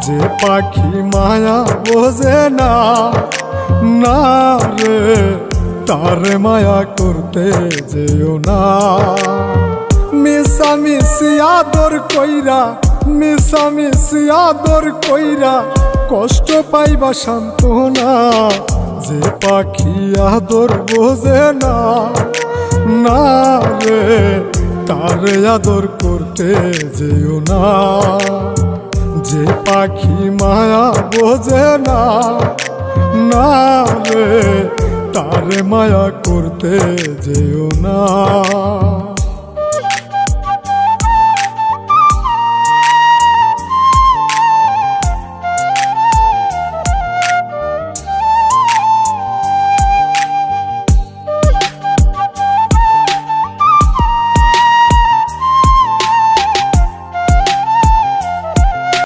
যে পাখি মায়া বোঝে না, না রে তারে মায়া করতে যেও না। মিশামিশি আদর কইরা, মিশামিশি আদর কইরা কষ্ট পাইবা সান্ত্বনা। যে পাখি আদর বোঝে না, না রে তারে আদর করতে যেও না। যে পাখি মায়া বোঝে না, না রে তারে মায়া করতে যেও না।